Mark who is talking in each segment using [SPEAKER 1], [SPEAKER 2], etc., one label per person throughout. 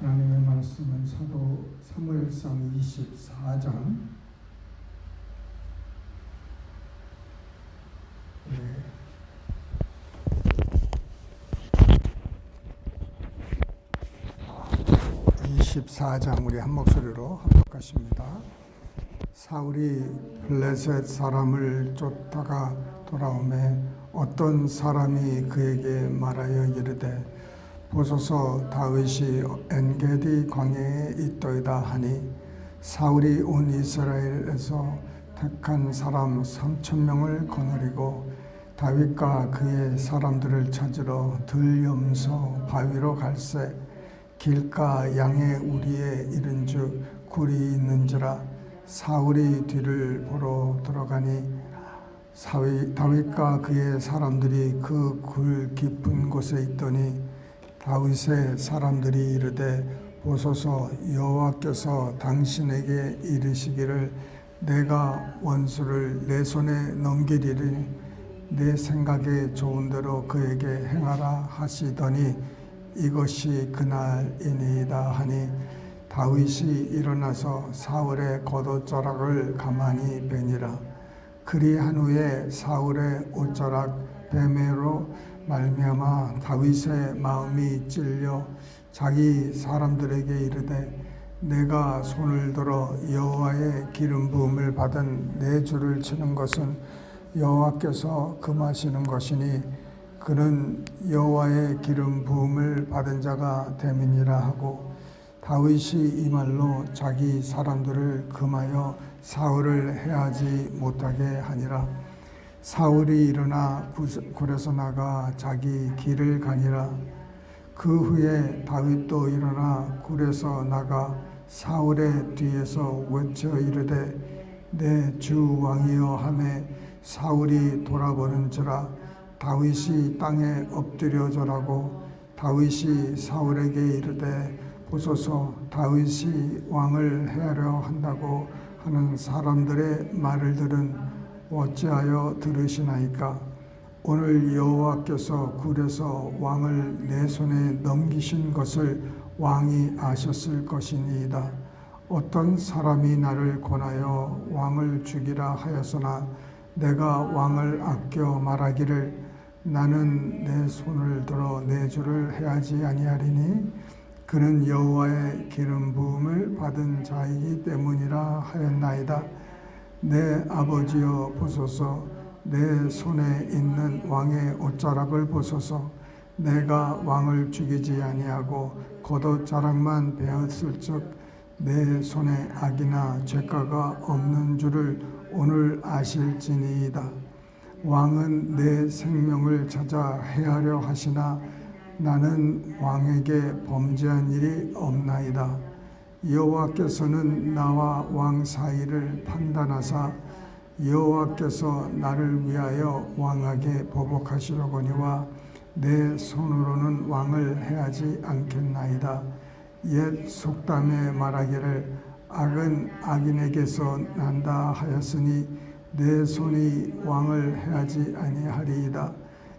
[SPEAKER 1] 하나님의 말씀은 사도 사무엘상 24장 24장 우리 한 목소리로 합독하십니다. 사울이 블레셋 사람을 쫓다가 돌아오매 어떤 사람이 그에게 말하여 이르되 보소서 다윗이 엔게디 광야에 있도이다 하니 사울이 온 이스라엘에서 택한 사람 3,000명을 거느리고 다윗과 그의 사람들을 찾으러 들염소 바위로 갈새 길가 양의 우리에 이른즉 굴이 있는지라 사울이 뒤를 보러 들어가니 다윗과 그의 사람들이 그 굴 깊은 곳에 있더니 다윗의 사람들이 이르되 보소서 여호와께서 당신에게 이르시기를 내가 원수를 내 손에 넘기리니 내 생각에 좋은 대로 그에게 행하라 하시더니 이것이 그날이니이다 하니 다윗이 일어나서 사울의 겉옷자락을 가만히 베니라. 그리한 후에 사울의 옷자락 베매로 말미암아 다윗의 마음이 찔려 자기 사람들에게 이르되 내가 손을 들어 여호와의 기름 부음을 받은 내 주를 치는 것은 여호와께서 금하시는 것이니 그는 여호와의 기름 부음을 받은 자가 됨이니라 하고 다윗이 이 말로 자기 사람들을 금하여 사울을 해하지 못하게 하니라. 사울이 일어나 굴에서 나가 자기 길을 가니라. 그 후에 다윗도 일어나 굴에서 나가 사울의 뒤에서 외쳐 이르되 내 주 왕이여 하매 사울이 돌아보는지라 다윗이 땅에 엎드려 절하고 다윗이 사울에게 이르되 보소서 다윗이 왕을 해하려 한다고 하는 사람들의 말을 들은 어찌하여 들으시나이까? 오늘 여호와께서 굴에서 왕을 내 손에 넘기신 것을 왕이 아셨을 것이니이다. 어떤 사람이 나를 권하여 왕을 죽이라 하였으나 내가 왕을 아껴 말하기를 나는 내 손을 들어 내 주를 해하지 아니하리니 그는 여호와의 기름 부음을 받은 자이기 때문이라 하였나이다. 내 아버지여 보소서 내 손에 있는 왕의 옷자락을 보소서 내가 왕을 죽이지 아니하고 겉옷자락만 베었을즉 내 손에 악이나 죄가가 없는 줄을 오늘 아실지니이다. 왕은 내 생명을 찾아 해하려 하시나 나는 왕에게 범죄한 일이 없나이다. 여호와께서는 나와 왕 사이를 판단하사 여호와께서 나를 위하여 왕에게 보복하시려거니와 내 손으로는 왕을 해하지 않겠나이다. 옛 속담에 말하기를 악은 악인에게서 난다 하였으니 내 손이 왕을 해하지 아니하리이다.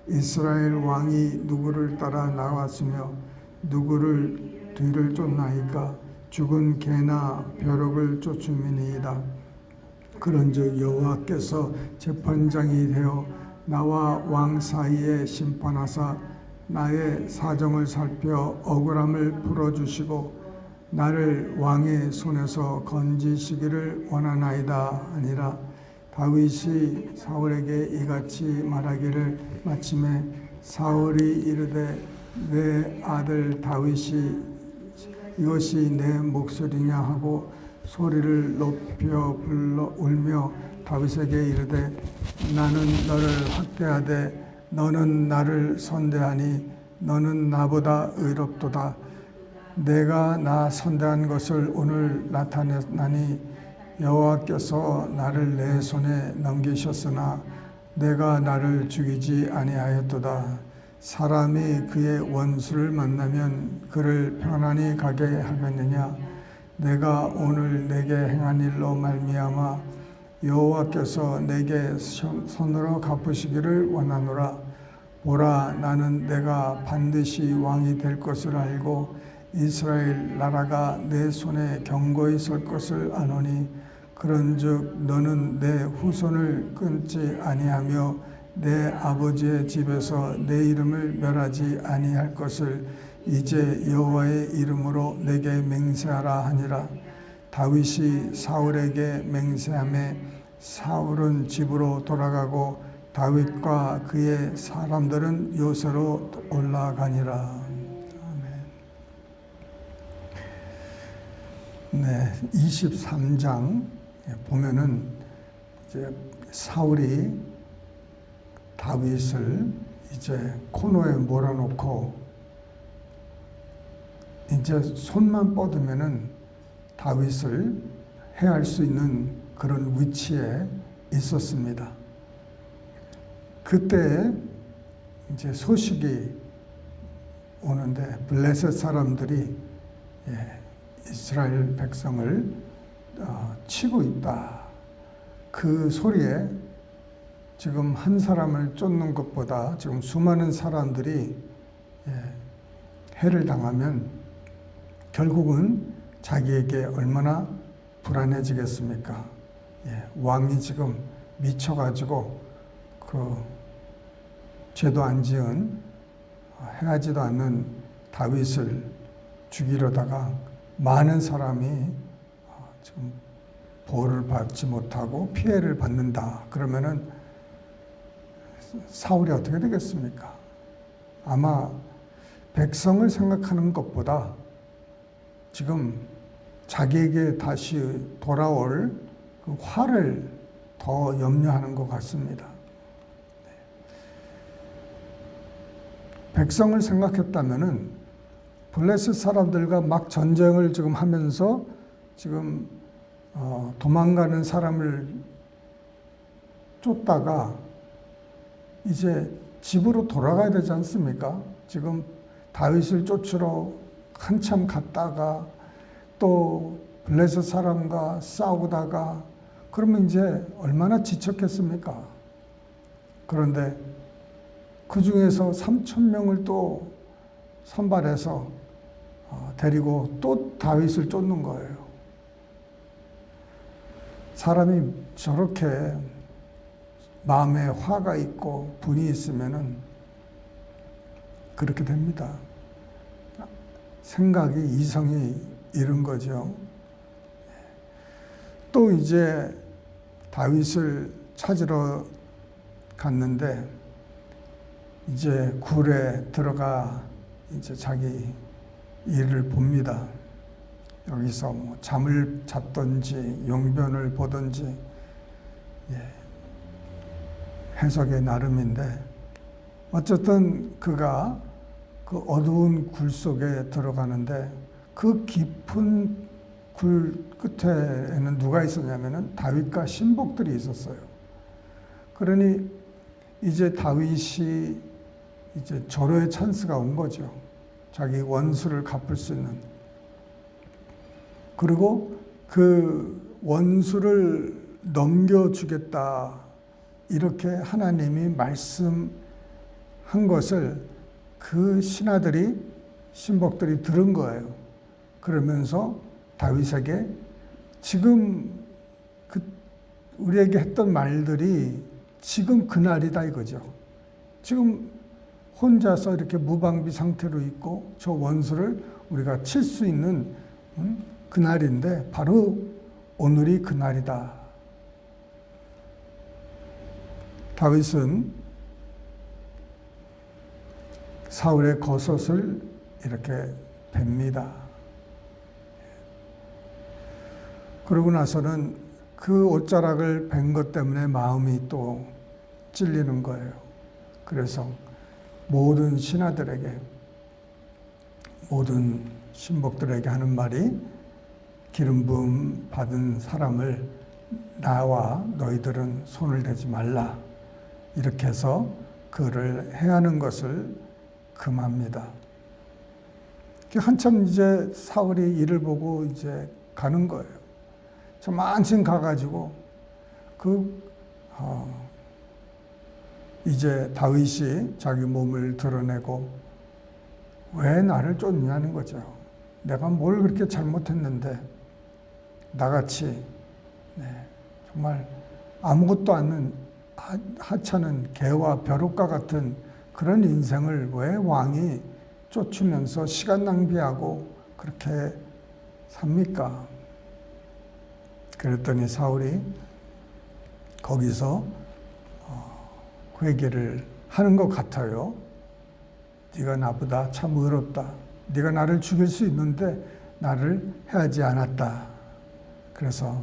[SPEAKER 1] 이스라엘 왕이 누구를 따라 나왔으며 누구를 뒤를 쫓나이까? 죽은 개나 벼룩을 쫓음이니이다. 그런즉 여호와께서 재판장이 되어 나와 왕 사이에 심판하사 나의 사정을 살펴 억울함을 풀어주시고 나를 왕의 손에서 건지시기를 원하나이다 아니라. 다윗이 사울에게 이같이 말하기를 마침에 사울이 이르되 내 아들 다윗이 이것이 내 목소리냐 하고 소리를 높여 불러 울며 다윗에게 이르되 나는 너를 학대하되 너는 나를 선대하니 너는 나보다 의롭도다. 내가 나 선대한 것을 오늘 나타내나니 여호와께서 나를 내 손에 넘기셨으나 내가 나를 죽이지 아니하였도다. 사람이 그의 원수를 만나면 그를 편안히 가게 하겠느냐? 내가 오늘 내게 행한 일로 말미암아 여호와께서 내게 손으로 갚으시기를 원하노라. 보라, 나는 내가 반드시 왕이 될 것을 알고 이스라엘 나라가 내 손에 견고히 설 것을 아노니 그런즉 너는 내 후손을 끊지 아니하며 내 아버지의 집에서 내 이름을 멸하지 아니할 것을 이제 여호와의 이름으로 내게 맹세하라 하니라. 다윗이 사울에게 맹세하매 사울은 집으로 돌아가고 다윗과 그의 사람들은 요새로 올라가니라. 네, 23장 보면은 이제 사울이 다윗을 이제 코너에 몰아놓고 이제 손만 뻗으면은 다윗을 해할 수 있는 그런 위치에 있었습니다. 그때 이제 소식이 오는데 블레셋 사람들이 이스라엘 백성을 치고 있다. 그 소리에 지금 한 사람을 쫓는 것보다 지금 수많은 사람들이 해를 당하면 결국은 자기에게 얼마나 불안해지겠습니까? 왕이 지금 미쳐가지고 그 죄도 안 지은 해하지도 않는 다윗을 죽이려다가 많은 사람이 지금 보호를 받지 못하고 피해를 받는다. 그러면은 사울이 어떻게 되겠습니까? 아마 백성을 생각하는 것보다 지금 자기에게 다시 돌아올 그 화를 더 염려하는 것 같습니다. 백성을 생각했다면은 블레셋 사람들과 막 전쟁을 지금 하면서 지금 도망가는 사람을 쫓다가 이제 집으로 돌아가야 되지 않습니까? 지금 다윗을 쫓으러 한참 갔다가 또 블레셋 사람과 싸우다가 그러면 이제 얼마나 지쳤겠습니까? 그런데 그 중에서 3,000명을 또 선발해서 데리고 또 다윗을 쫓는 거예요. 사람이 저렇게 마음에 화가 있고 분이 있으면은 그렇게 됩니다. 생각이 이성이 이른 거죠. 또 이제 다윗을 찾으러 갔는데 이제 굴에 들어가 이제 자기 일을 봅니다. 여기서 뭐 잠을 잤던지 용변을 보던지 해석의 나름인데 어쨌든 그가 그 어두운 굴 속에 들어가는데 그 깊은 굴 끝에는 누가 있었냐면은 다윗과 신복들이 있었어요. 그러니 이제 다윗이 이제 절호의 찬스가 온 거죠. 자기 원수를 갚을 수 있는. 그리고 그 원수를 넘겨주겠다. 이렇게 하나님이 말씀한 것을 그 신하들이, 신복들이 들은 거예요. 그러면서 다윗에게 지금 우리에게 했던 말들이 지금 그날이다 이거죠. 지금 혼자서 이렇게 무방비 상태로 있고 저 원수를 우리가 칠 수 있는 그날인데 바로 오늘이 그날이다. 다윗은 사울의 겉옷을 이렇게 뵙니다. 그러고 나서는 그 옷자락을 벤 것 때문에 마음이 또 찔리는 거예요. 그래서 모든 신하들에게, 모든 신복들에게 하는 말이 기름 부음 받은 사람을 나와 너희들은 손을 대지 말라. 이렇게 해서 그를 해하는 것을 금합니다. 한참 이제 사울이 이를 보고 이제 가는 거예요. 저 만층 가가지고 이제 다윗이 자기 몸을 드러내고 왜 나를 쫓느냐는 거죠. 내가 뭘 그렇게 잘못했는데 나같이 정말 아무것도 않는 하찮은 개와 벼룩과 같은 그런 인생을 왜 왕이 쫓으면서 시간 낭비하고 그렇게 삽니까? 그랬더니 사울이 거기서 회개를 하는 것 같아요. 네가 나보다 참 의롭다. 네가 나를 죽일 수 있는데 나를 해하지 않았다. 그래서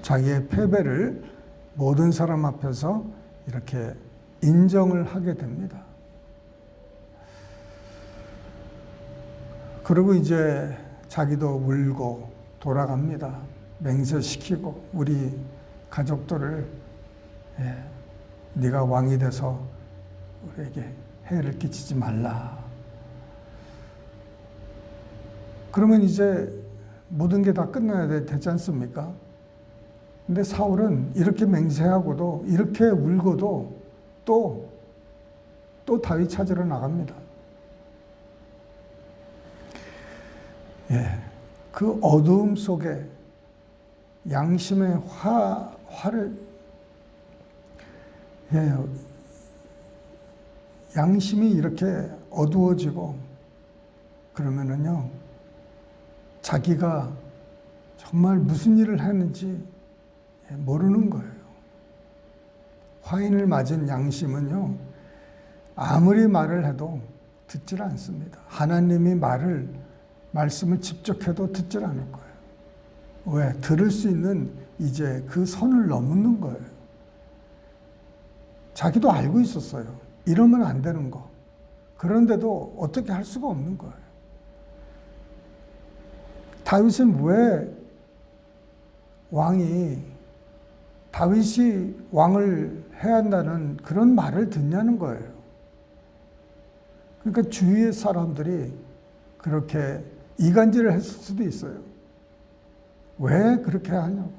[SPEAKER 1] 자기의 패배를 모든 사람 앞에서 이렇게 인정을 하게 됩니다. 그리고 이제 자기도 울고 돌아갑니다. 맹세시키고 우리 가족들을 네가 왕이 돼서 우리에게 해를 끼치지 말라. 그러면 이제 모든 게 다 끝나야 되지 않습니까? 근데 사울은 이렇게 맹세하고도 이렇게 울고도 또 다윗 찾으러 나갑니다. 그 어두움 속에 양심의 화를 양심이 이렇게 어두워지고 그러면은요, 자기가 정말 무슨 일을 했는지 모르는 거예요. 화인을 맞은 양심은요, 아무리 말을 해도 듣질 않습니다. 하나님이 말씀을 직접해도 듣질 않을 거예요. 왜? 들을 수 있는 이제 그 선을 넘는 거예요. 자기도 알고 있었어요. 이러면 안 되는 거. 그런데도 어떻게 할 수가 없는 거예요. 다윗은 왜 다윗이 왕을 해야 한다는 그런 말을 듣냐는 거예요. 그러니까 주위의 사람들이 그렇게 이간질을 했을 수도 있어요. 왜 그렇게 하냐고.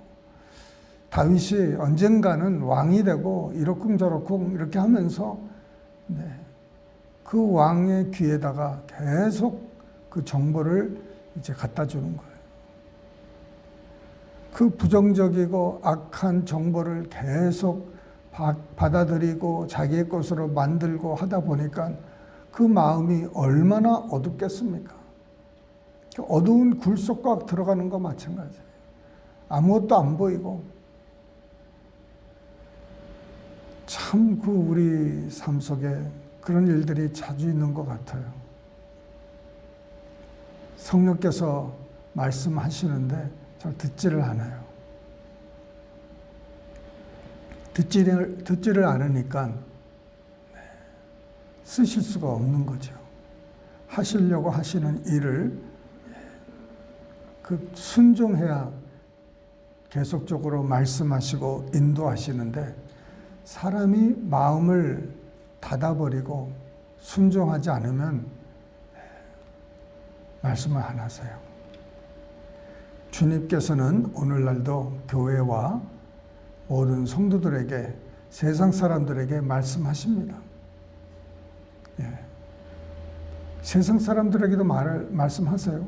[SPEAKER 1] 다윗이 언젠가는 왕이 되고 이러쿵저러쿵 이렇게 하면서 그 왕의 귀에다가 계속 그 정보를 이제 갖다 주는 거예요. 그 부정적이고 악한 정보를 계속 받아들이고 자기의 것으로 만들고 하다 보니까 그 마음이 얼마나 어둡겠습니까? 어두운 굴 속과 들어가는 거 마찬가지예요. 아무것도 안 보이고. 참 우리 삶 속에 그런 일들이 자주 있는 것 같아요. 성령께서 말씀하시는데 잘 듣지를 않아요. 듣지를 않으니까 쓰실 수가 없는 거죠. 하시려고 하시는 일을 순종해야 계속적으로 말씀하시고 인도하시는데 사람이 마음을 닫아버리고 순종하지 않으면 말씀을 안 하세요. 주님께서는 오늘날도 교회와 모든 성도들에게, 세상 사람들에게 말씀하십니다. 세상 사람들에게도 말씀하세요.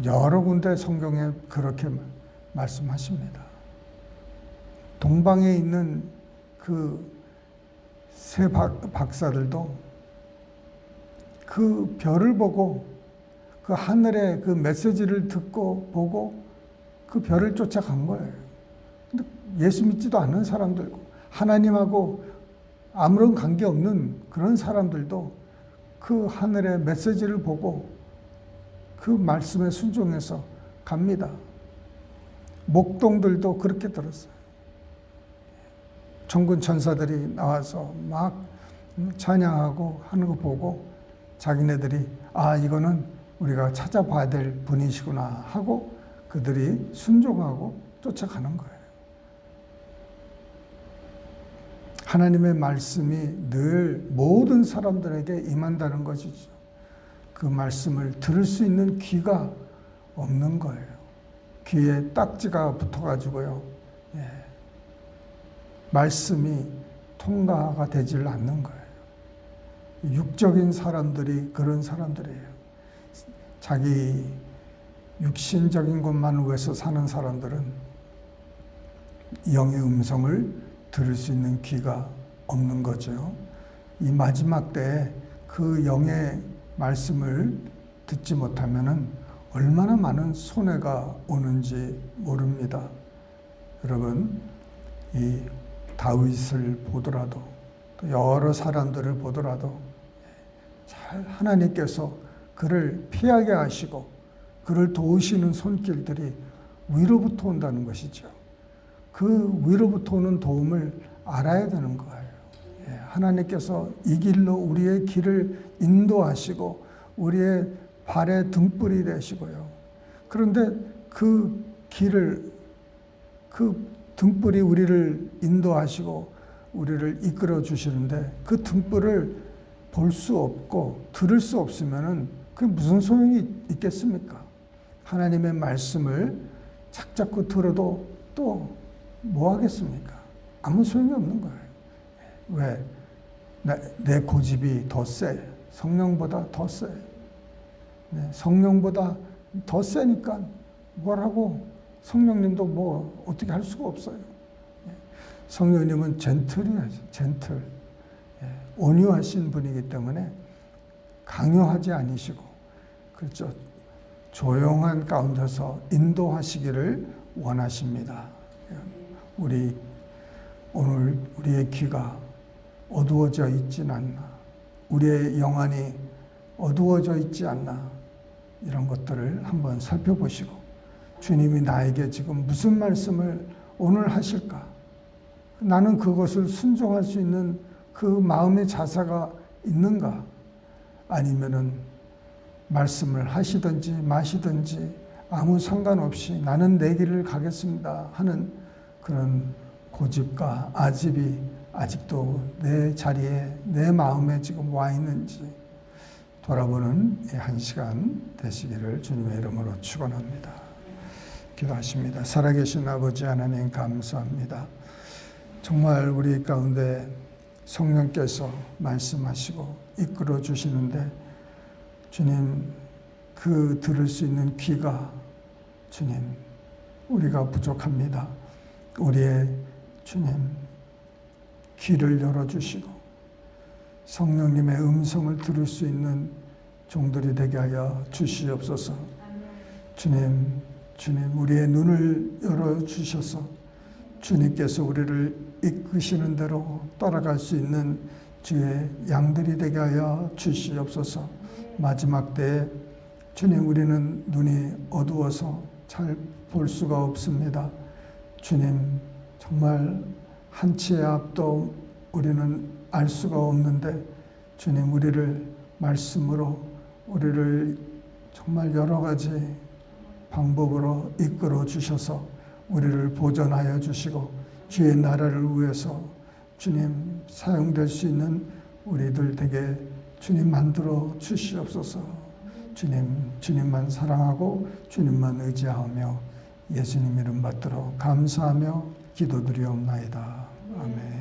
[SPEAKER 1] 여러 군데 성경에 그렇게 말씀하십니다. 동방에 있는 그 새 박사들도 그 별을 보고 그 하늘의 그 메시지를 듣고 보고 그 별을 쫓아간 거예요. 근데 예수 믿지도 않는 사람들, 하나님하고 아무런 관계없는 그런 사람들도 그 하늘의 메시지를 보고 그 말씀에 순종해서 갑니다. 목동들도 그렇게 들었어요. 천군 천사들이 나와서 막 찬양하고 하는 거 보고 자기네들이 이거는 우리가 찾아봐야 될 분이시구나 하고 그들이 순종하고 쫓아가는 거예요. 하나님의 말씀이 늘 모든 사람들에게 임한다는 것이죠. 그 말씀을 들을 수 있는 귀가 없는 거예요. 귀에 딱지가 붙어가지고요. 말씀이 통과가 되질 않는 거예요. 육적인 사람들이 그런 사람들이에요. 자기 육신적인 것만 위해서 사는 사람들은 영의 음성을 들을 수 있는 귀가 없는 거죠. 이 마지막 때에 그 영의 말씀을 듣지 못하면은 얼마나 많은 손해가 오는지 모릅니다. 여러분, 이 다윗을 보더라도 또 여러 사람들을 보더라도 잘 하나님께서 그를 피하게 하시고 그를 도우시는 손길들이 위로부터 온다는 것이죠. 그 위로부터 오는 도움을 알아야 되는 거예요. 하나님께서 이 길로 우리의 길을 인도하시고 우리의 발의 등불이 되시고요. 그런데 그 길을, 그 등불이 우리를 인도하시고 우리를 이끌어 주시는데 그 등불을 볼 수 없고 들을 수 없으면은 그게 무슨 소용이 있겠습니까? 하나님의 말씀을 착잡고 들어도 또 뭐 하겠습니까? 아무 소용이 없는 거예요. 왜? 내 고집이 더 세. 성령보다 더 세. 성령보다 더 세니까 뭐라고 성령님도 뭐 어떻게 할 수가 없어요. 성령님은 젠틀이에요. 젠틀. 온유하신 분이기 때문에 강요하지 않으시고, 그렇죠. 조용한 가운데서 인도하시기를 원하십니다. 오늘 우리의 귀가 어두워져 있진 않나, 우리의 영안이 어두워져 있지 않나, 이런 것들을 한번 살펴보시고 주님이 나에게 지금 무슨 말씀을 오늘 하실까? 나는 그것을 순종할 수 있는 그 마음의 자세가 있는가? 아니면은 말씀을 하시든지 마시든지 아무 상관없이 나는 내 길을 가겠습니다 하는 그런 고집과 아집이 아직도 내 자리에, 내 마음에 지금 와 있는지 돌아보는 한 시간 되시기를 주님의 이름으로 축원합니다. 기도하십니다. 살아계신 아버지 하나님 감사합니다. 정말 우리 가운데 성령께서 말씀하시고 이끌어 주시는데 주님, 그 들을 수 있는 귀가 주님, 우리가 부족합니다. 우리의 주님, 귀를 열어주시고 성령님의 음성을 들을 수 있는 종들이 되게 하여 주시옵소서. 주님, 우리의 눈을 열어주셔서 주님께서 우리를 이끄시는 대로 따라갈 수 있는 주의 양들이 되게 하여 주시옵소서. 마지막 때에 주님, 우리는 눈이 어두워서 잘 볼 수가 없습니다. 주님, 정말 한 치의 앞도 우리는 알 수가 없는데 주님, 우리를 말씀으로 우리를 정말 여러 가지 방법으로 이끌어 주셔서 우리를 보존하여 주시고 주의 나라를 위해서 주님 사용될 수 있는 우리들 되게 주님 만들어 주시옵소서. 주님만 사랑하고 주님만 의지하며 예수님 이름 받들어 감사하며 기도드리옵나이다. 아멘.